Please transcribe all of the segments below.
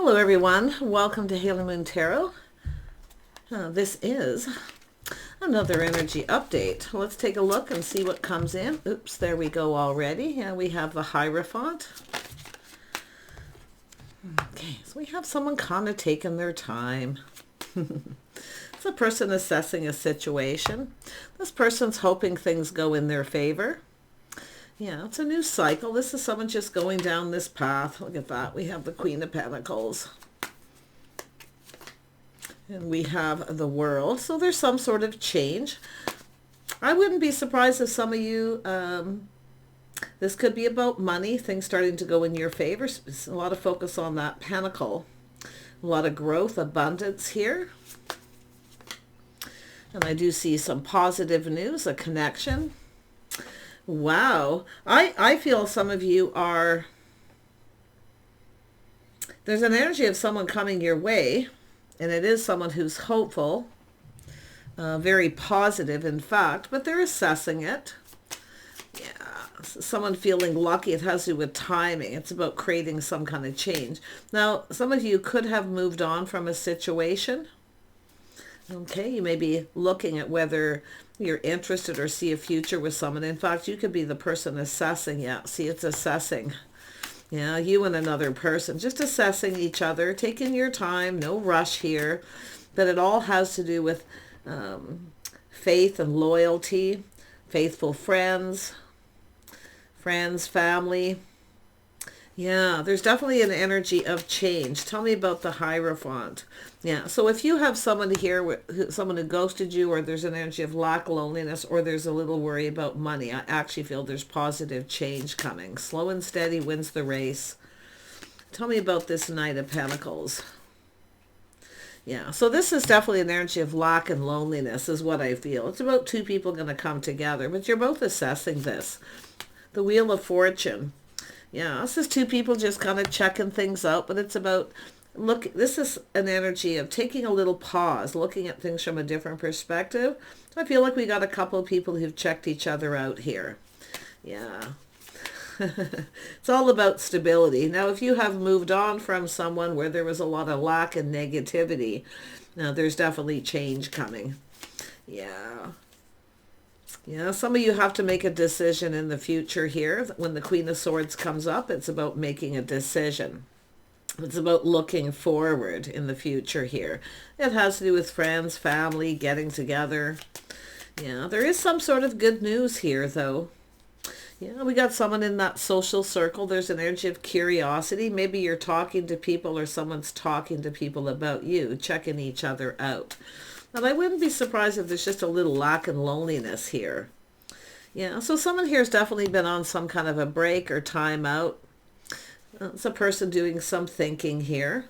Hello everyone, welcome to Halo Moon Tarot. This is another energy update. Let's take a look and see what comes in. Oops, there we go already. Yeah, we have the Hierophant. Okay, so we have someone kind of taking their time. It's a person assessing a situation. This person's hoping things go in their favor. Yeah, it's a new cycle. This is someone just going down this path. Look at that. We have the Queen of Pentacles. And we have the World. So there's some sort of change. I wouldn't be surprised if some of you, this could be about money, things starting to go in your favor. A lot of focus on that Pentacle. A lot of growth, abundance here. And I do see some positive news, a connection. Wow. I feel some of you are, there's an energy of someone coming your way, and it is someone who's hopeful, very positive in fact, but they're assessing it. Yeah, someone feeling lucky. It has to do with timing. It's about creating some kind of change. Now, some of you could have moved on from a situation. Okay, you may be looking at whether you're interested or see a future with someone. In fact, you could be the person assessing. Yeah, see, it's assessing. Yeah, you and another person, just assessing each other, taking your time, no rush here. But it all has to do with faith and loyalty, faithful friends, family. Yeah, there's definitely an energy of change. Tell me about the Hierophant. Yeah, so if you have someone here, someone who ghosted you, or there's an energy of lack, loneliness, or there's a little worry about money, I actually feel there's positive change coming. Slow and steady wins the race. Tell me about this Knight of Pentacles. Yeah, so this is definitely an energy of lack and loneliness is what I feel. It's about two people going to come together, but you're both assessing this. The Wheel of Fortune. Yeah, this is two people just kind of checking things out, but it's about, look, this is an energy of taking a little pause, looking at things from a different perspective. I feel like we got a couple of people who've checked each other out here. Yeah. It's all about stability. Now, if you have moved on from someone where there was a lot of lack and negativity, now there's definitely change coming. Yeah. Yeah, some of you have to make a decision in the future here. When the Queen of Swords comes up, it's about making a decision. It's about looking forward in the future here. It has to do with friends, family, getting together. Yeah, there is some sort of good news here, though. Yeah, we got someone in that social circle. There's an energy of curiosity. Maybe you're talking to people or someone's talking to people about you, checking each other out. And I wouldn't be surprised if there's just a little lack and loneliness here. Yeah, so someone here has definitely been on some kind of a break or time out. It's a person doing some thinking here.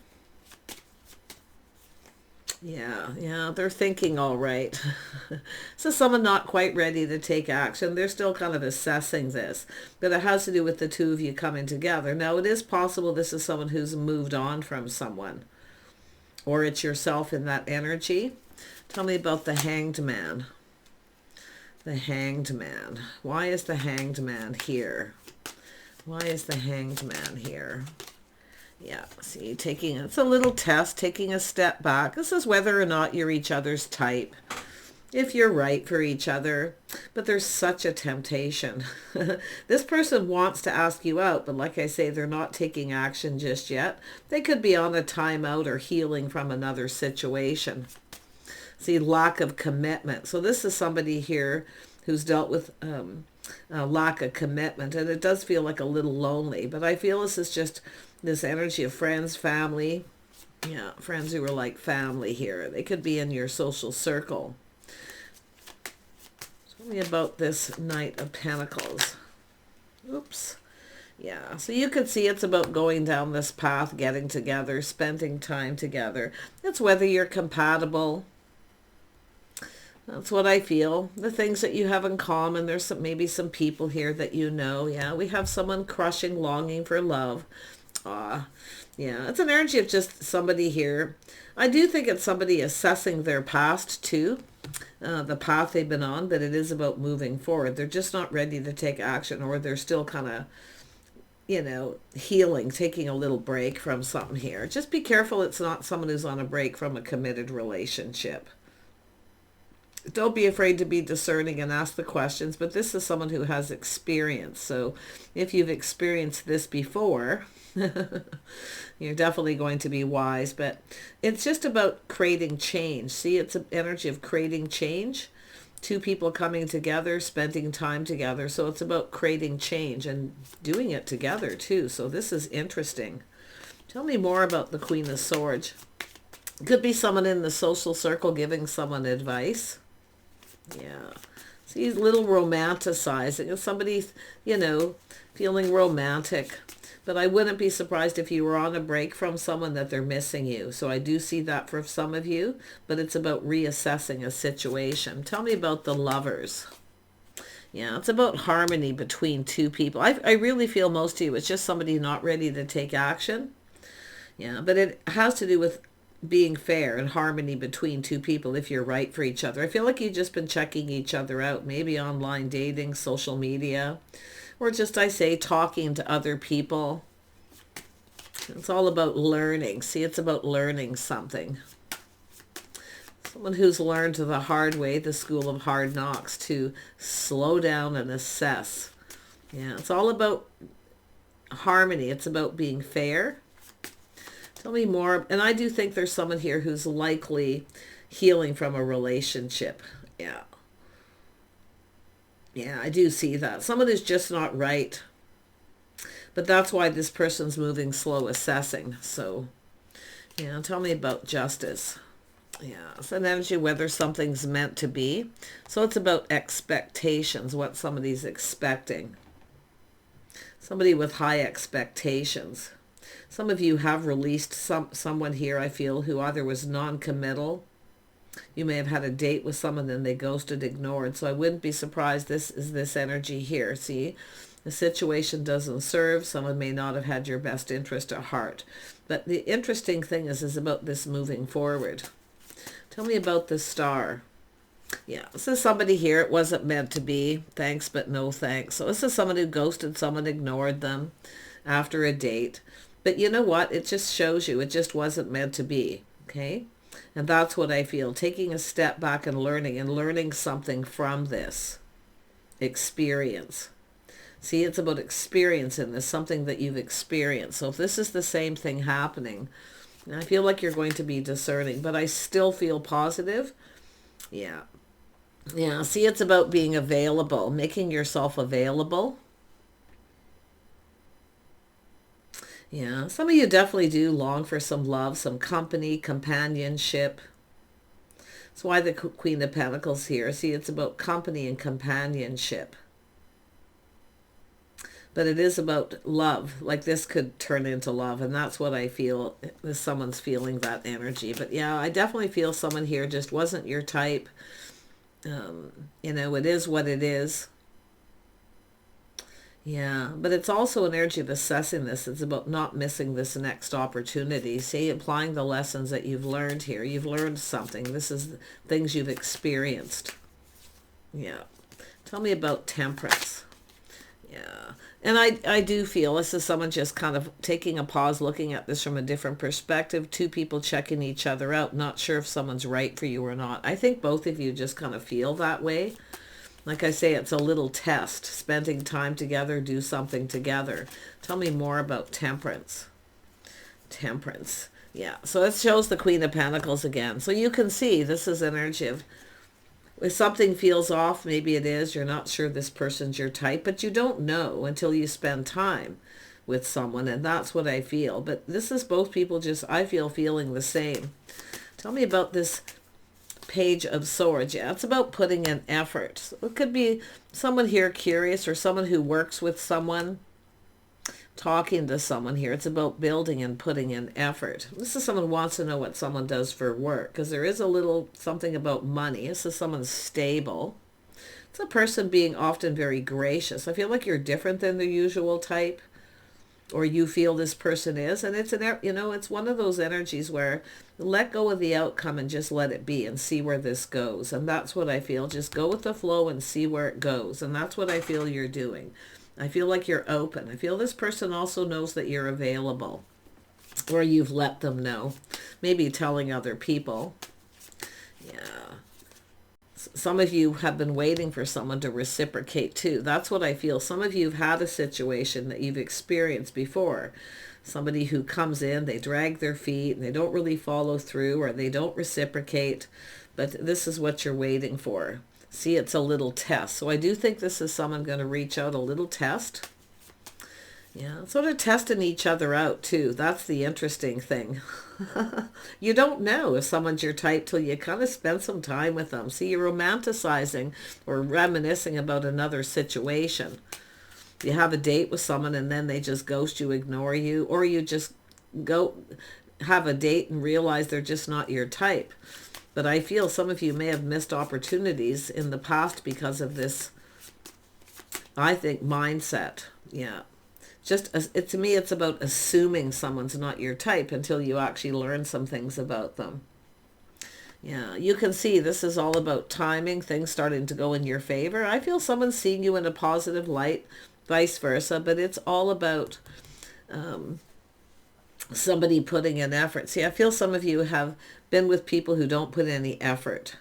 Yeah, they're thinking all right. So someone not quite ready to take action. They're still kind of assessing this. But it has to do with the two of you coming together. Now, it is possible this is someone who's moved on from someone. Or it's yourself in that energy. Tell me about the Hanged Man. The Hanged Man. Why is the Hanged Man here? Why is the Hanged Man here? Yeah, see, it's a little test, taking a step back. This is whether or not you're each other's type. If you're right for each other. But there's such a temptation. This person wants to ask you out, but like I say, they're not taking action just yet. They could be on a timeout or healing from another situation. See, lack of commitment. So this is somebody here who's dealt with a lack of commitment, and it does feel like a little lonely, but I feel this is just this energy of friends, family. Yeah, friends who are like family here. They could be in your social circle. Tell me about this Knight of Pentacles. Oops. Yeah, so you could see it's about going down this path, getting together, spending time together. It's whether you're compatible. That's what I feel. The things that you have in common. There's maybe some people here that you know. Yeah, we have someone crushing, longing for love. Yeah, it's an energy of just somebody here. I do think it's somebody assessing their past too, the path they've been on, but it is about moving forward. They're just not ready to take action, or they're still kind of, you know, healing, taking a little break from something here. Just be careful it's not someone who's on a break from a committed relationship. Don't be afraid to be discerning and ask the questions, but this is someone who has experience. So if you've experienced this before, you're definitely going to be wise. But it's just about creating change. See, it's an energy of creating change. Two people coming together, spending time together. So it's about creating change and doing it together too. So this is interesting. Tell me more about the Queen of Swords. Could be someone in the social circle giving someone advice. Yeah. See, a little romanticizing. It's somebody, you know, feeling romantic. But I wouldn't be surprised if you were on a break from someone that they're missing you. So I do see that for some of you, but it's about reassessing a situation. Tell me about the Lovers. Yeah, it's about harmony between two people. I really feel most of you, it's just somebody not ready to take action. Yeah, but it has to do with being fair and harmony between two people if you're right for each other. I feel like you've just been checking each other out, maybe online dating, social media, or just, I say, talking to other people. It's all about learning. See, it's about learning something. Someone who's learned the hard way, the school of hard knocks, to slow down and assess. Yeah, it's all about harmony. It's about being fair. Tell me more. And I do think there's someone here who's likely healing from a relationship. Yeah. Yeah, I do see that. Someone is just not right. But that's why this person's moving slow, assessing. So, yeah, tell me about justice. Yeah, it's an energy whether something's meant to be. So it's about expectations, what somebody's expecting. Somebody with high expectations. Some of you have released someone here, I feel, who either was non-committal. You may have had a date with someone and they ghosted, ignored. So I wouldn't be surprised this is this energy here. See, the situation doesn't serve. Someone may not have had your best interest at heart. But the interesting thing is about this moving forward. Tell me about the Star. Yeah, this is somebody here. It wasn't meant to be. Thanks, but no thanks. So this is someone who ghosted someone, ignored them after a date. But you know what? It just shows you it just wasn't meant to be. Okay? And that's what I feel. Taking a step back and learning something from this experience. See, it's about experience in this, something that you've experienced. So if this is the same thing happening, I feel like you're going to be discerning, but I still feel positive. Yeah. Yeah, see, it's about being available, making yourself available. Yeah, some of you definitely do long for some love, some company, companionship. That's why the Queen of Pentacles here. See, it's about company and companionship. But it is about love. Like this could turn into love. And that's what I feel. Someone's feeling that energy. But yeah, I definitely feel someone here just wasn't your type. You know, it is what it is. Yeah, but it's also an energy of assessing this. It's about not missing this next opportunity. See, applying the lessons that you've learned here. You've learned something. This is things you've experienced. Yeah. Tell me about Temperance. Yeah. And I do feel this is someone just kind of taking a pause, looking at this from a different perspective. Two people checking each other out. Not sure if someone's right for you or not. I think both of you just kind of feel that way. Like I say, it's a little test. Spending time together, do something together. Tell me more about Temperance. Temperance. Yeah, so it shows the Queen of Pentacles again. So you can see this is energy of, if something feels off, maybe it is. You're not sure this person's your type, but you don't know until you spend time with someone, and that's what I feel. But this is both people just, I feel, feeling the same. Tell me about this Page of Swords. Yeah, it's about putting in effort. So it could be someone here curious, or someone who works with someone, talking to someone here. It's about building and putting in effort. This is someone who wants to know what someone does for work, because there is a little something about money. This is someone stable. It's a person being often very gracious. I feel like you're different than the usual type, or you feel this person is, and it's it's one of those energies where let go of the outcome and just let it be and see where this goes. And that's what I feel. Just go with the flow and see where it goes. And that's what I feel you're doing. I feel like you're open. I feel this person also knows that you're available, or you've let them know, maybe telling other people. Yeah. Some of you have been waiting for someone to reciprocate too. That's what I feel. Some of you have had a situation that you've experienced before. Somebody who comes in, they drag their feet and they don't really follow through, or they don't reciprocate, but this is what you're waiting for. See, it's a little test. So I do think this is someone going to reach out, a little test. Yeah, sort of testing each other out too. That's the interesting thing. You don't know if someone's your type till you kind of spend some time with them. See, you're romanticizing or reminiscing about another situation. You have a date with someone and then they just ghost you, ignore you, or you just go have a date and realize they're just not your type. But I feel some of you may have missed opportunities in the past because of this, I think, mindset. Yeah. To me, it's about assuming someone's not your type until you actually learn some things about them. Yeah, you can see this is all about timing, things starting to go in your favor. I feel someone's seeing you in a positive light, vice versa, but it's all about somebody putting in effort. See, I feel some of you have been with people who don't put any effort.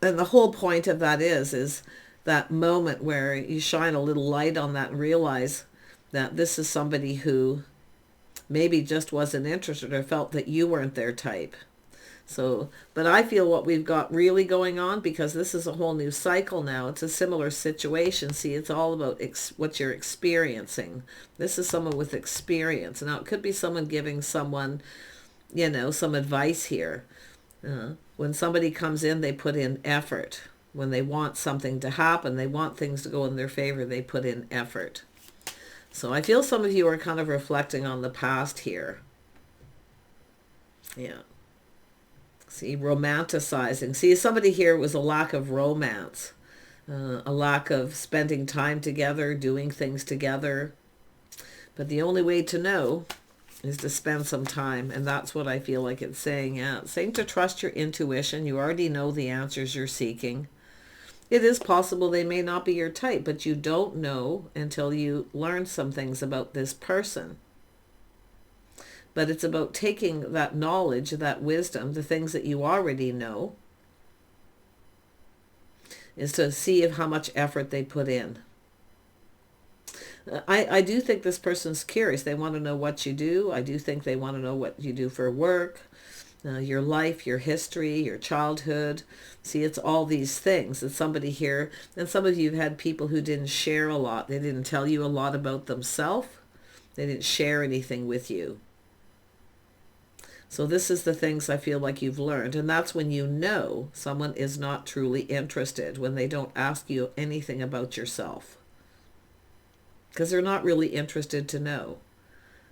And the whole point of that is that moment where you shine a little light on that and realize that this is somebody who maybe just wasn't interested or felt that you weren't their type. So, but I feel what we've got really going on, because this is a whole new cycle now. It's a similar situation. See, it's all about what you're experiencing. This is someone with experience. Now, it could be someone giving someone, some advice here. When somebody comes in, they put in effort. When they want something to happen, they want things to go in their favor, they put in effort. So I feel some of you are kind of reflecting on the past here. Yeah. See, romanticizing. See, somebody here was a lack of romance, a lack of spending time together, doing things together. But the only way to know is to spend some time. And that's what I feel like it's saying. Yeah, it's saying to trust your intuition. You already know the answers you're seeking. It is possible they may not be your type, but you don't know until you learn some things about this person. But it's about taking that knowledge, that wisdom, the things that you already know, is to see how much effort they put in. I do think this person's curious. They want to know what you do. I do think they want to know what you do for work, your life, your history, your childhood. See, it's all these things. It's somebody here, and some of you have had people who didn't share a lot. They didn't tell you a lot about themselves. They didn't share anything with you. So this is the things I feel like you've learned. And that's when you know someone is not truly interested, when they don't ask you anything about yourself. Because they're not really interested to know.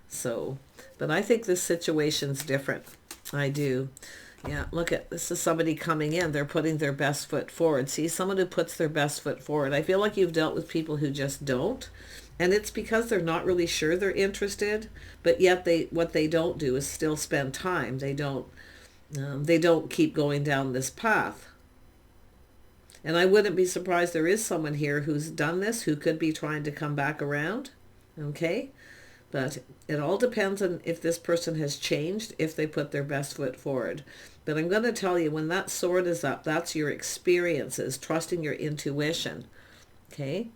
So, but I think this situation's different. I do. Yeah, look at this is somebody coming in. They're putting their best foot forward. See, someone who puts their best foot forward. I feel like you've dealt with people who just don't. And it's because they're not really sure they're interested, but yet what they don't do is still spend time. They don't keep going down this path. And I wouldn't be surprised there is someone here who's done this, who could be trying to come back around. Okay? But it all depends on if this person has changed, if they put their best foot forward. But I'm going to tell you, when that sword is up, that's your experiences, trusting your intuition. Okay?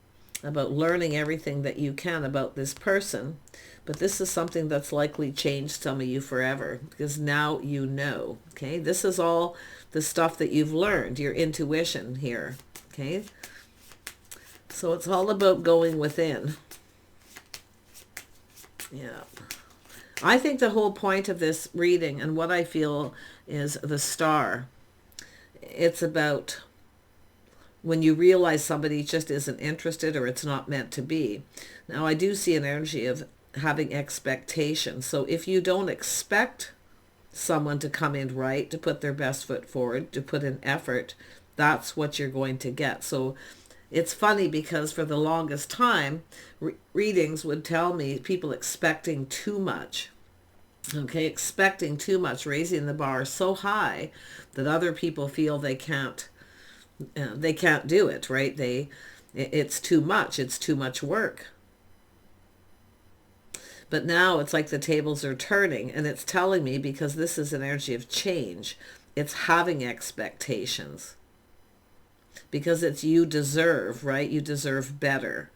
About learning everything that you can about this person. But this is something that's likely changed some of you forever, because now you know. Okay? This is all the stuff that you've learned, your intuition here. Okay? So it's all about going within. Yeah. I think the whole point of this reading, and what I feel is the star, it's about when you realize somebody just isn't interested, or it's not meant to be. Now, I do see an energy of having expectations. So if you don't expect someone to come in right, to put their best foot forward, to put in effort, that's what you're going to get. So it's funny, because for the longest time, readings would tell me people expecting too much. Okay, expecting too much, raising the bar so high that other people feel they can't do it, right? It's too much. It's too much work. But now it's like the tables are turning, and it's telling me, because this is an energy of change, it's having expectations. Because it's you deserve, right? You deserve better.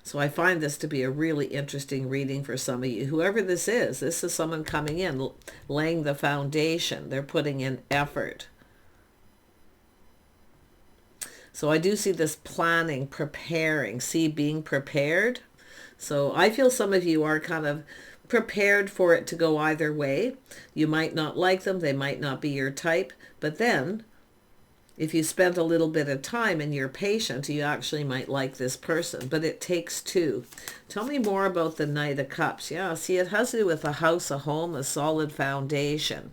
So I find this to be a really interesting reading for some of you. Whoever this is someone coming in, laying the foundation. They're putting in effort. So I do see this planning, preparing, see being prepared. So I feel some of you are kind of prepared for it to go either way. You might not like them. They might not be your type. But then if you spend a little bit of time and you're patient, you actually might like this person. But it takes two. Tell me more about the Knight of Cups. Yeah, see, it has to do with a house, a home, a solid foundation.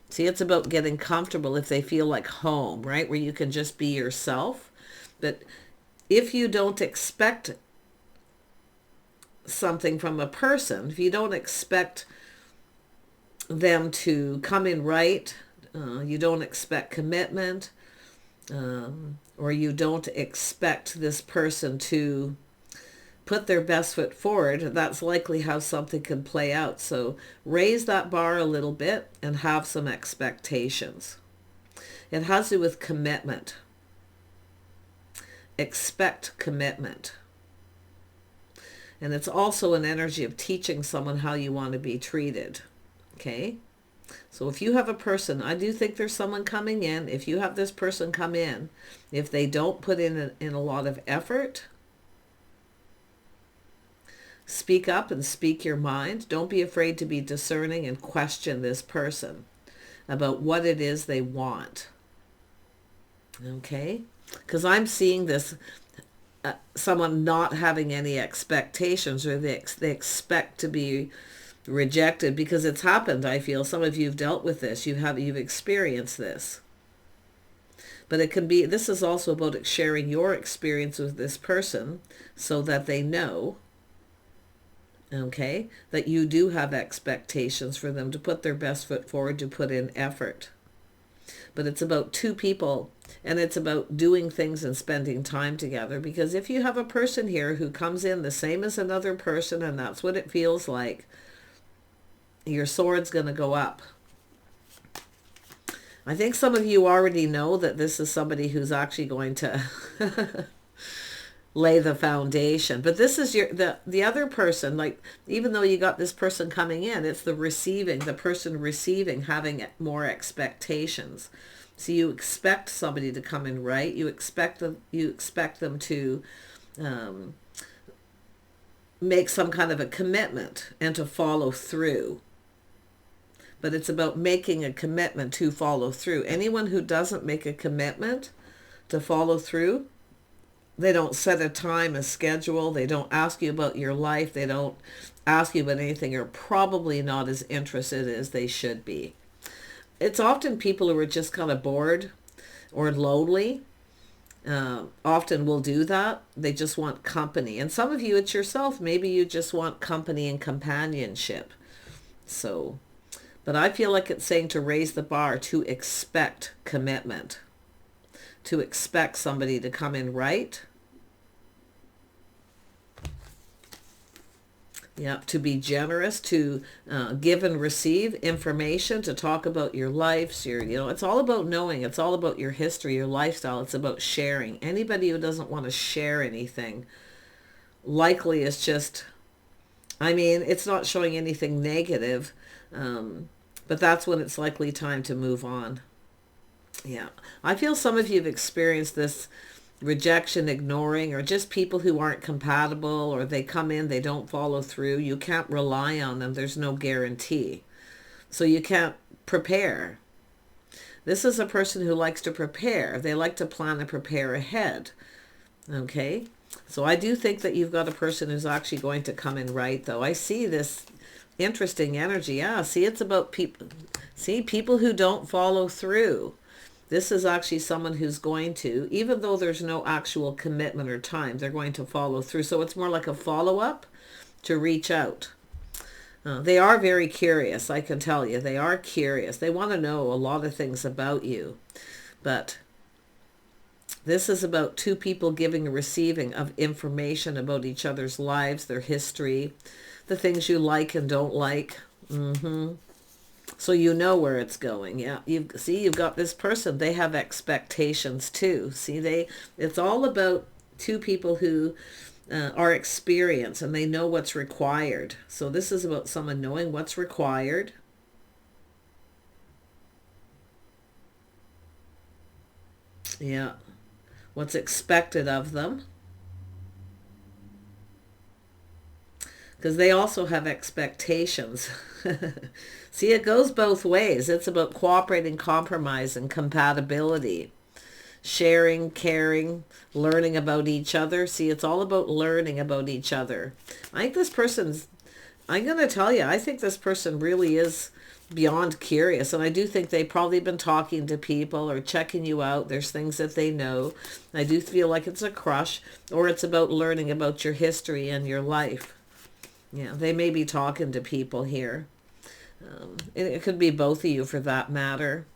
See, it's about getting comfortable if they feel like home, right? Where you can just be yourself. But if you don't expect something from a person, if you don't expect them to come in right, you don't expect commitment, or you don't expect this person to put their best foot forward, that's likely how something can play out. So raise that bar a little bit and have some expectations. It has to do with commitment. Expect commitment. And it's also an energy of teaching someone how you want to be treated. Okay? So if you have a person, I do think there's someone coming in. If you have this person come in, if they don't put in a lot of effort, speak up and speak your mind. Don't be afraid to be discerning and question this person about what it is they want. Okay? Because I'm seeing this, someone not having any expectations, or they expect to be rejected, because it's happened. I feel some of you have dealt with this. You've experienced this. But it can be, this is also about sharing your experience with this person so that they know, okay, that you do have expectations for them to put their best foot forward, to put in effort. But it's about two people, and it's about doing things and spending time together. Because if you have a person here who comes in the same as another person, and that's what it feels like, your sword's going to go up. I think some of you already know that this is somebody who's actually going to lay the foundation. But this is the other person, like, even though you got this person coming in, it's the person receiving, having more expectations. So you expect somebody to come in right. You expect them to make some kind of a commitment and to follow through. But it's about making a commitment to follow through. Anyone who doesn't make a commitment to follow through, they don't set a time, a schedule, they don't ask you about your life, they don't ask you about anything, are probably not as interested as they should be. It's often people who are just kind of bored or lonely. Often will do that. They just want company. And some of you, it's yourself. Maybe you just want company and companionship. So, but I feel like it's saying to raise the bar, to expect commitment, to expect somebody to come in right. Yeah, to be generous, to give and receive information, to talk about your lives, it's all about knowing. It's all about your history, your lifestyle. It's about sharing. Anybody who doesn't want to share anything, likely is just, it's not showing anything negative, but that's when it's likely time to move on. Yeah, I feel some of you have experienced this rejection, ignoring, or just people who aren't compatible, or they come in, they don't follow through. You can't rely on them. There's no guarantee. So you can't prepare. This is a person who likes to prepare. They like to plan and prepare ahead. Okay? So I do think that you've got a person who's actually going to come in right, though. I see this interesting energy. Yeah, see, it's about people. See, people who don't follow through. This is actually someone who's going to, even though there's no actual commitment or time, they're going to follow through. So it's more like a follow-up to reach out. They are very curious, I can tell you. They are curious. They want to know a lot of things about you. But This is about two people giving and receiving of information about each other's lives, their history, the things you like and don't like. So you know where it's going. Yeah, you've got this person. They have expectations too. See, it's all about two people who are experienced and they know what's required. So this is about someone knowing what's required. Yeah. What's expected of them. Because they also have expectations. See, it goes both ways. It's about cooperating, compromise, and compatibility. Sharing, caring, learning about each other. See, it's all about learning about each other. I think this person's, I'm going to tell you, I think this person really is beyond curious, and I do think they've probably been talking to people or checking you out. There's things that they know. I do feel like it's a crush, or it's about learning about your history and your life. Yeah, they may be talking to people here. It could be both of you for that matter.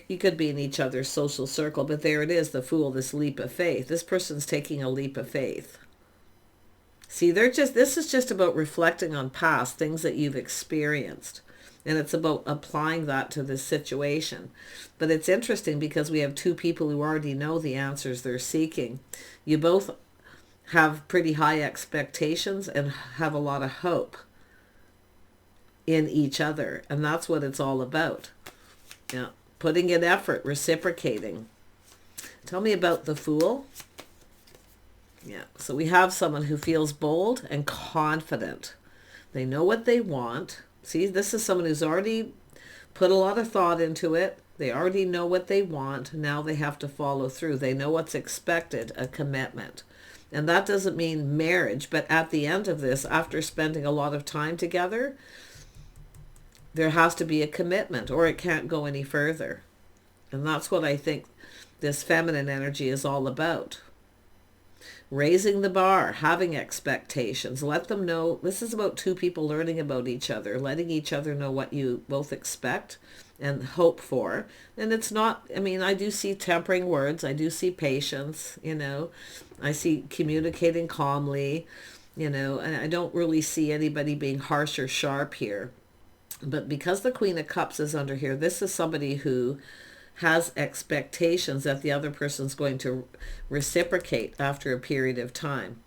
You could be in each other's social circle, but there it is, the Fool, this leap of faith. This person's taking a leap of faith. See, this is just about reflecting on past things that you've experienced. And it's about applying that to this situation. But it's interesting because we have two people who already know the answers they're seeking. You both have pretty high expectations and have a lot of hope in each other. And that's what it's all about. Yeah. Putting in effort, reciprocating. Tell me about the Fool. Yeah. So we have someone who feels bold and confident. They know what they want. See, this is someone who's already put a lot of thought into it. They already know what they want. Now they have to follow through. They know what's expected, a commitment. And that doesn't mean marriage, but at the end of this, after spending a lot of time together, there has to be a commitment or it can't go any further. And that's what I think this feminine energy is all about. Raising the bar, having expectations, let them know. This is about two people learning about each other, letting each other know what you both expect and hope for. And it's not, I mean, I do see tempering words. I do see patience, I see communicating calmly, and I don't really see anybody being harsh or sharp here. But because the Queen of Cups is under here, this is somebody who has expectations that the other person's going to reciprocate after a period of time.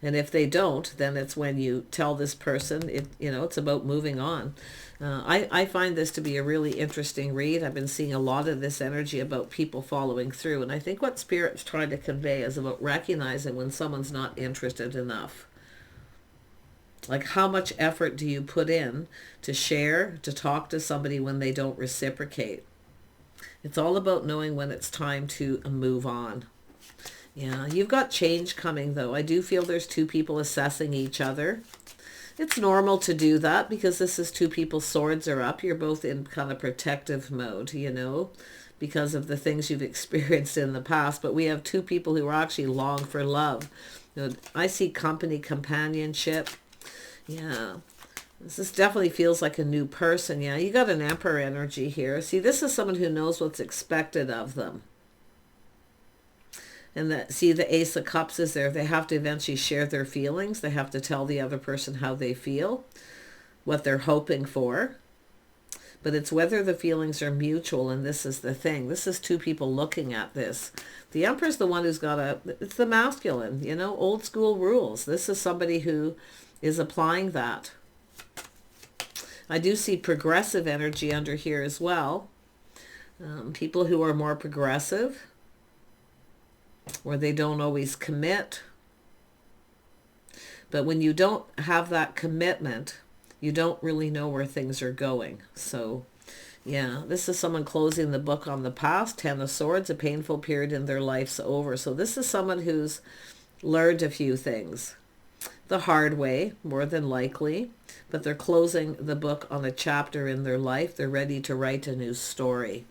And if they don't, then it's when you tell this person, it's about moving on. I find this to be a really interesting read. I've been seeing a lot of this energy about people following through. And I think what Spirit's trying to convey is about recognizing when someone's not interested enough. Like, how much effort do you put in to share, to talk to somebody when they don't reciprocate? It's all about knowing when it's time to move on. Yeah, you've got change coming, though. I do feel there's two people assessing each other. It's normal to do that because this is two people's swords are up. You're both in kind of protective mode, because of the things you've experienced in the past. But we have two people who are actually long for love. I see company, companionship. Yeah. This definitely feels like a new person. Yeah, you got an Emperor energy here. See, this is someone who knows what's expected of them. And the Ace of Cups is there. They have to eventually share their feelings. They have to tell the other person how they feel, what they're hoping for. But it's whether the feelings are mutual, and this is the thing. This is two people looking at this. The Emperor's the one who's it's the masculine, old school rules. This is somebody who is applying that. I do see progressive energy under here as well. People who are more progressive, where they don't always commit. But when you don't have that commitment, you don't really know where things are going. So, yeah, this is someone closing the book on the past. Ten of Swords, a painful period in their life's over. So this is someone who's learned a few things the hard way, more than likely, but they're closing the book on a chapter in their life. They're ready to write a new story,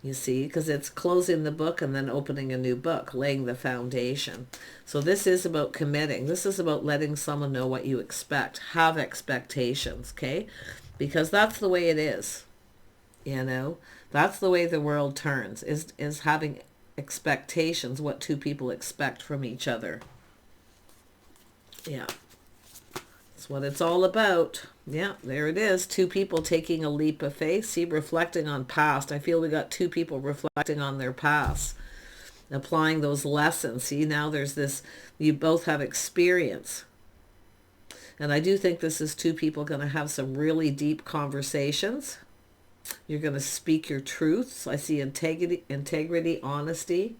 you see, because it's closing the book and then opening a new book, laying the foundation. So this is about committing. This is about letting someone know what you expect. Have expectations, okay? Because that's the way it is, That's the way the world turns, is having expectations, what two people expect from each other. Yeah. That's what it's all about. Yeah, there it is. Two people taking a leap of faith. See, reflecting on past. I feel we got two people reflecting on their past, applying those lessons. See, now there's this, you both have experience. And I do think this is two people going to have some really deep conversations. You're going to speak your truths. I see integrity, honesty,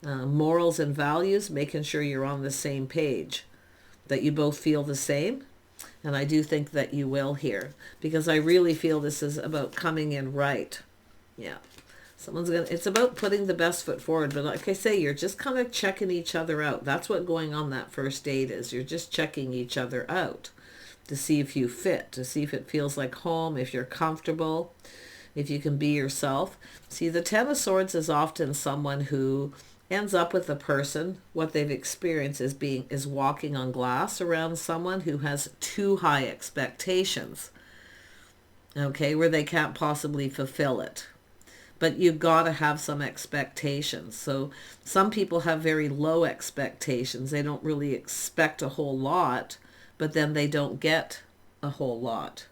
morals and values, making sure you're on the same page, that you both feel the same. And I do think that you will here, because I really feel this is about coming in right. Yeah. It's about putting the best foot forward. But like I say, you're just kind of checking each other out. That's what going on that first date is. You're just checking each other out to see if you fit, to see if it feels like home, if you're comfortable, if you can be yourself. See, the Ten of Swords is often someone who ends up with a person, what they've experienced is walking on glass around someone who has too high expectations, okay, where they can't possibly fulfill it. But you've got to have some expectations. So some people have very low expectations. They don't really expect a whole lot, but then they don't get a whole lot.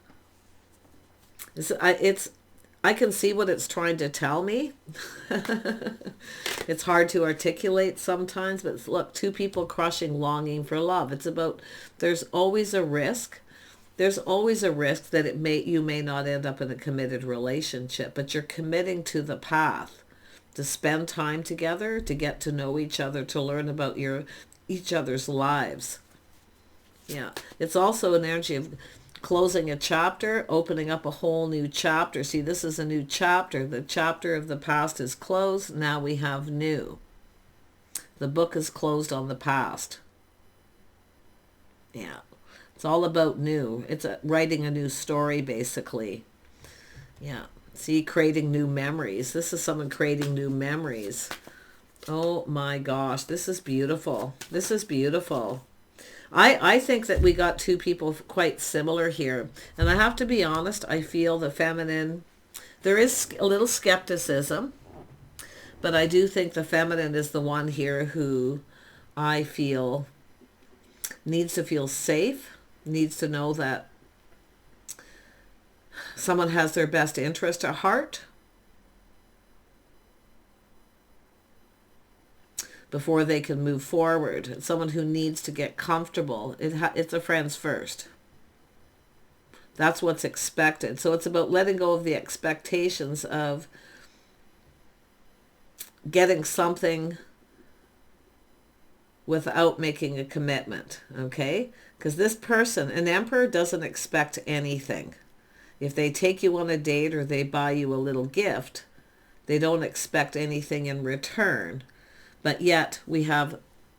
I can see what it's trying to tell me. It's hard to articulate sometimes, but look, two people crushing longing for love. It's about, there's always a risk. There's always a risk that you may not end up in a committed relationship, but you're committing to the path, to spend time together, to get to know each other, to learn about each other's lives. Yeah, it's also an energy of closing a chapter, opening up a whole new chapter. See, this is a new chapter. The chapter of the past is closed. Now we have new. The book is closed on the past. Yeah. It's all about new. It's writing a new story, basically. Yeah. See, creating new memories. This is someone creating new memories. Oh my gosh. This is beautiful. This is beautiful. I think that we got two people quite similar here. And I have to be honest, I feel the feminine, there is a little skepticism, but I do think the feminine is the one here who I feel needs to feel safe, needs to know that someone has their best interest at heart before they can move forward. It's someone who needs to get comfortable. It's a friends first. That's what's expected. So it's about letting go of the expectations of getting something without making a commitment, okay? Because this person, an emperor, doesn't expect anything. If they take you on a date or they buy you a little gift, they don't expect anything in return. But yet we have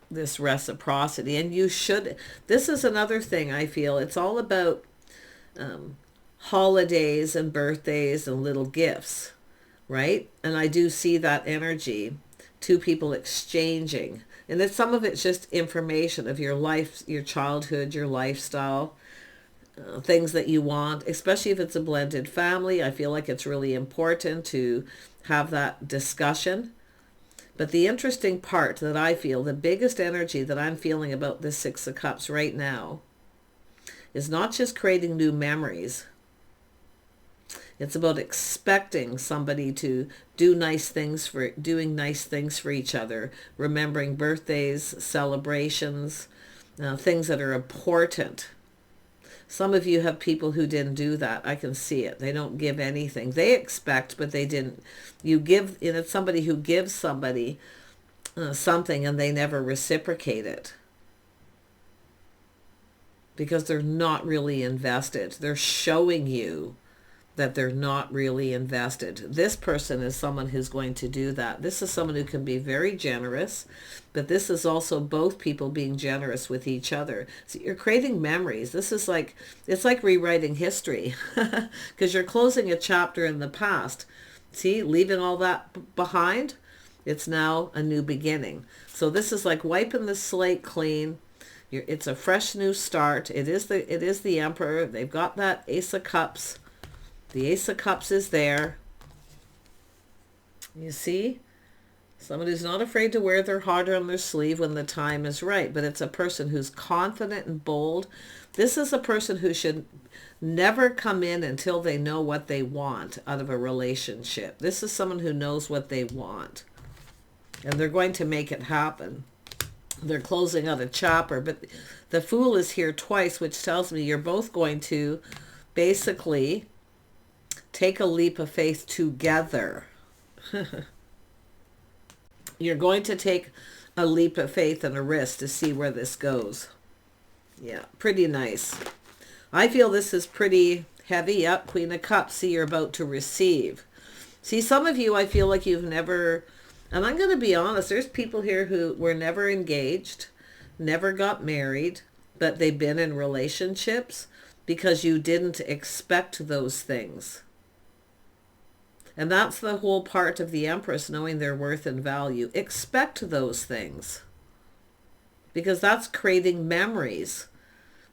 this reciprocity, and you should, this is another thing I feel, it's all about holidays and birthdays and little gifts, right? And I do see that energy, two people exchanging, and that some of it's just information of your life, your childhood, your lifestyle, things that you want, especially if it's a blended family. I feel like it's really important to have that discussion. But the interesting part that I feel, the biggest energy that I'm feeling about this Six of Cups right now is not just creating new memories. It's about expecting somebody to doing nice things for each other, remembering birthdays, celebrations, things that are important. Some of you have people who didn't do that. I can see it. They don't give anything. They expect, but they didn't. You give, and it's somebody who gives somebody something and they never reciprocate it because they're not really invested. They're showing you that they're not really invested. This person is someone who's going to do that. This is someone who can be very generous, but this is also both people being generous with each other. So you're creating memories. This is like, it's like rewriting history because you're closing a chapter in the past. See, leaving all that behind, it's now a new beginning. So this is like wiping the slate clean. It's a fresh new start. It is the Emperor. They've got that Ace of Cups. The Ace of Cups is there. You see? Someone who's not afraid to wear their heart on their sleeve when the time is right, but it's a person who's confident and bold. This is a person who should never come in until they know what they want out of a relationship. This is someone who knows what they want, and they're going to make it happen. They're closing out a chapter, but the Fool is here twice, which tells me you're both going to basically take a leap of faith together. You're going to take a leap of faith and a risk to see where this goes. Yeah, pretty nice. I feel this is pretty heavy. Yep, Queen of Cups. See, you're about to receive. See, some of you, I feel like you've never, and I'm going to be honest, there's people here who were never engaged, never got married, but they've been in relationships because you didn't expect those things. And that's the whole part of the Empress, knowing their worth and value. Expect those things. Because that's creating memories,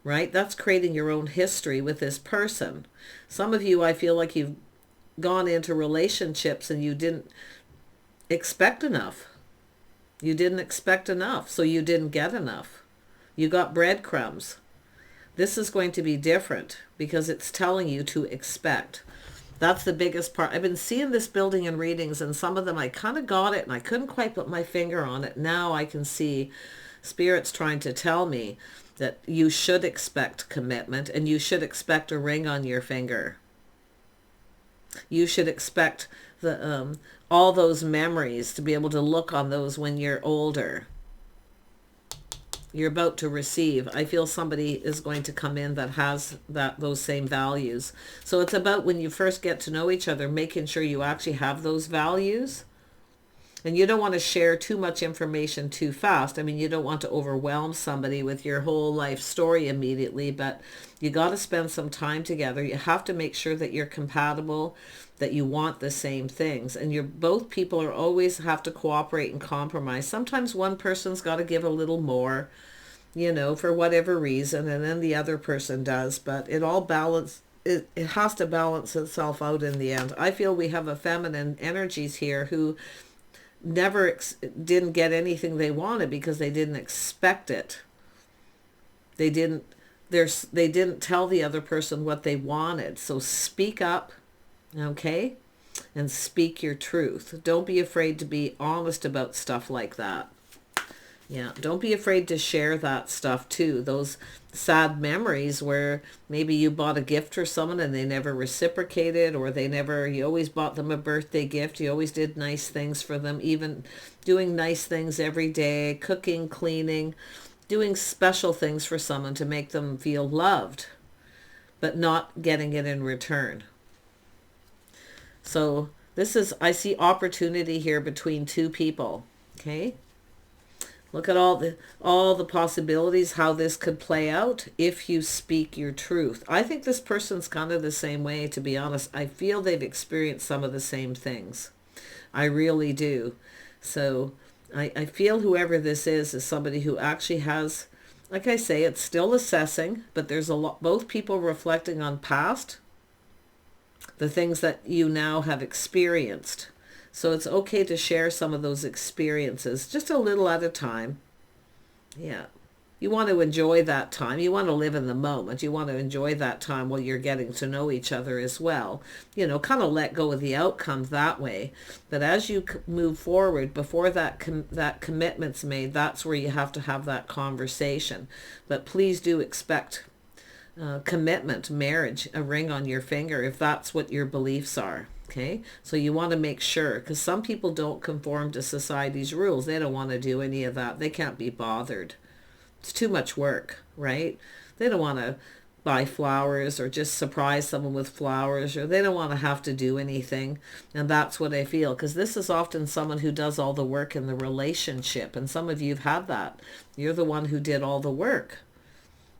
right? That's creating your own history with this person. Some of you, I feel like you've gone into relationships and you didn't expect enough. You didn't expect enough, so you didn't get enough. You got breadcrumbs. This is going to be different because it's telling you to expect. That's the biggest part. I've been seeing this building in readings, and some of them I kind of got it and I couldn't quite put my finger on it. Now I can see Spirit's trying to tell me that you should expect commitment, and you should expect a ring on your finger. You should expect the all those memories, to be able to look on those when you're older. You're about to receive. I feel somebody is going to come in that has those same values. So it's about, when you first get to know each other, making sure you actually have those values. And you don't want to share too much information too fast. I mean, you don't want to overwhelm somebody with your whole life story immediately, but you got to spend some time together. You have to make sure that you're compatible, that you want the same things. And both people are always have to cooperate and compromise. Sometimes one person's got to give a little more, for whatever reason, and then the other person does. But it all it has to balance itself out in the end. I feel we have a feminine energies here who never didn't get anything they wanted because they didn't expect it. They didn't tell the other person what they wanted. So speak up, okay? And speak your truth. Don't be afraid to be honest about stuff like that. Yeah, don't be afraid to share that stuff too. Those sad memories where maybe you bought a gift for someone and they never reciprocated, or you always bought them a birthday gift. You always did nice things for them, even doing nice things every day, cooking, cleaning, doing special things for someone to make them feel loved, but not getting it in return. So I see opportunity here between two people, okay? Look at all the possibilities, how this could play out if you speak your truth. I think this person's kind of the same way, to be honest. I feel they've experienced some of the same things. I really do. So I feel whoever this is somebody who actually has, like I say, it's still assessing, but there's both people reflecting on past, the things that you now have experienced. So it's okay to share some of those experiences, just a little at a time. Yeah. You want to enjoy that time. You want to live in the moment. You want to enjoy that time while you're getting to know each other as well. Kind of let go of the outcome that way. But as you move forward, before that commitment's made, that's where you have to have that conversation. But please do expect commitment, marriage, a ring on your finger, if that's what your beliefs are. Okay, so you want to make sure, because some people don't conform to society's rules. They don't want to do any of that. They can't be bothered. It's too much work, right? They don't want to buy flowers or just surprise someone with flowers, or they don't want to have to do anything. And that's what I feel, because this is often someone who does all the work in the relationship. And some of you have had that. You're the one who did all the work.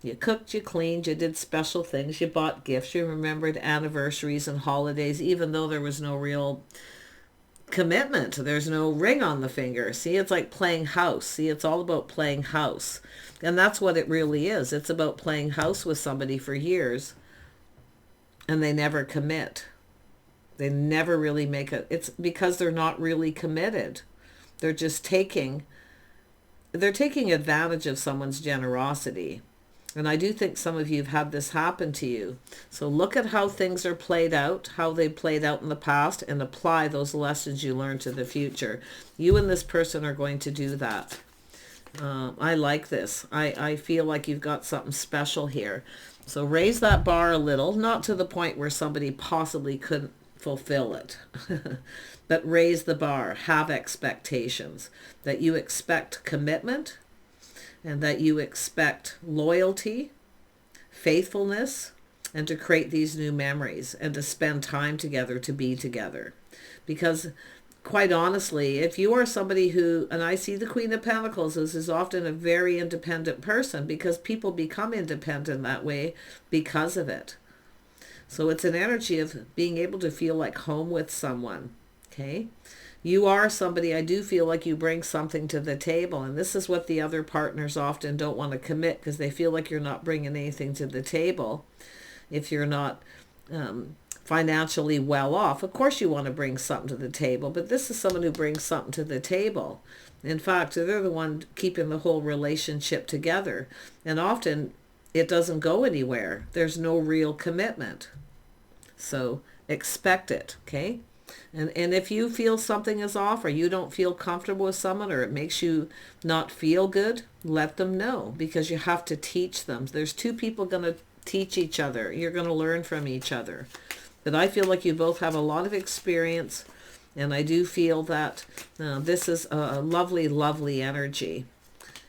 You cooked, you cleaned, you did special things, you bought gifts, you remembered anniversaries and holidays, even though there was no real commitment. There's no ring on the finger. See, it's like playing house. See, it's all about playing house. And that's what it really is. It's about playing house with somebody for years, and they never commit. They never really it's because they're not really committed. They're just taking advantage of someone's generosity. And I do think some of you have had this happen to you. So look at how things are played out, how they played out in the past, and apply those lessons you learned to the future. You and this person are going to do that. I like this. I feel like you've got something special here. So raise that bar a little, not to the point where somebody possibly couldn't fulfill it, but raise the bar, have expectations, that you expect commitment, and that you expect loyalty, faithfulness, and to create these new memories and to spend time together, to be together. Because quite honestly, if you are somebody who, and I see the Queen of Pentacles, this is often a very independent person, because people become independent that way because of it. So it's an energy of being able to feel like home with someone, okay? You are somebody, I do feel like you bring something to the table, and this is what the other partners often don't want to commit, because they feel like you're not bringing anything to the table. If you're not financially well off, of course you want to bring something to the table, but this is someone who brings something to the table. In fact, they're the one keeping the whole relationship together, and often it doesn't go anywhere. There's no real commitment. So expect it, okay? And if you feel something is off, or you don't feel comfortable with someone, or it makes you not feel good, let them know, because you have to teach them. There's two people going to teach each other. You're going to learn from each other. But I feel like you both have a lot of experience, and I do feel that this is a lovely, lovely energy.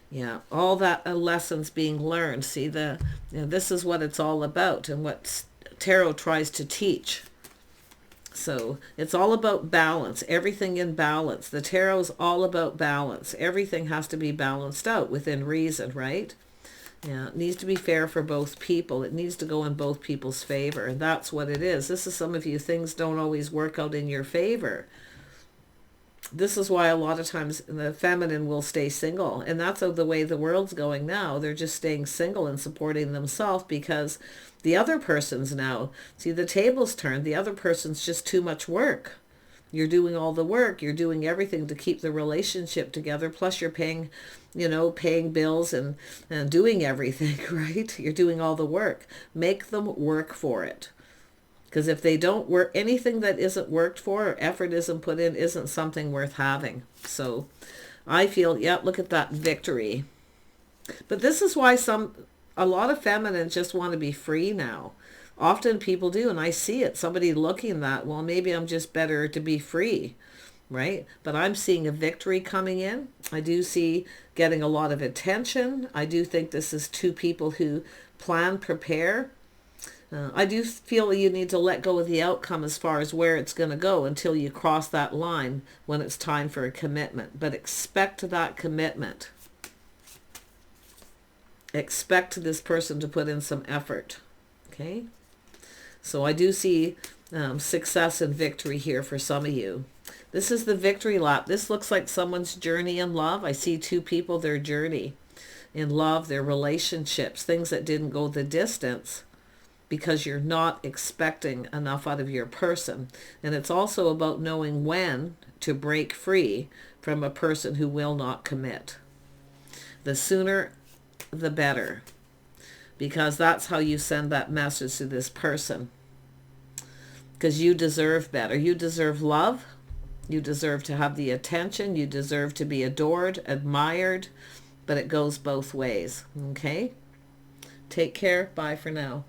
Yeah, all that lessons being learned. See, this is what it's all about, and what tarot tries to teach. So it's all about balance, everything in balance. The tarot is all about balance. Everything has to be balanced out within reason, right? Yeah, it needs to be fair for both people. It needs to go in both people's favor, and that's what it is. This is some of you, things don't always work out in your favor. This is why a lot of times the feminine will stay single, and that's the way the world's going now. They're just staying single and supporting themselves, because the other person's now, see, the tables turned. The other person's just too much work. You're doing all the work. You're doing everything to keep the relationship together. Plus you're paying, paying bills and doing everything, right? You're doing all the work. Make them work for it. Because if they don't work, anything that isn't worked for or effort isn't put in isn't something worth having. So I feel, yeah, look at that victory. But this is why a lot of feminines just want to be free now. Often people do, and I see it. Somebody looking that, well, maybe I'm just better to be free, right? But I'm seeing a victory coming in. I do see getting a lot of attention. I do think this is two people who plan, prepare. I do feel you need to let go of the outcome as far as where it's going to go until you cross that line when it's time for a commitment. But expect that commitment. Expect this person to put in some effort. Okay? So I do see success and victory here for some of you. This is the victory lap. This looks like someone's journey in love. I see two people, their journey in love, their relationships, things that didn't go the distance, because you're not expecting enough out of your person. And it's also about knowing when to break free from a person who will not commit. The sooner, the better, because that's how you send that message to this person. Because you deserve better. You deserve love. You deserve to have the attention. You deserve to be adored, admired, but it goes both ways. Okay? Take care. Bye for now.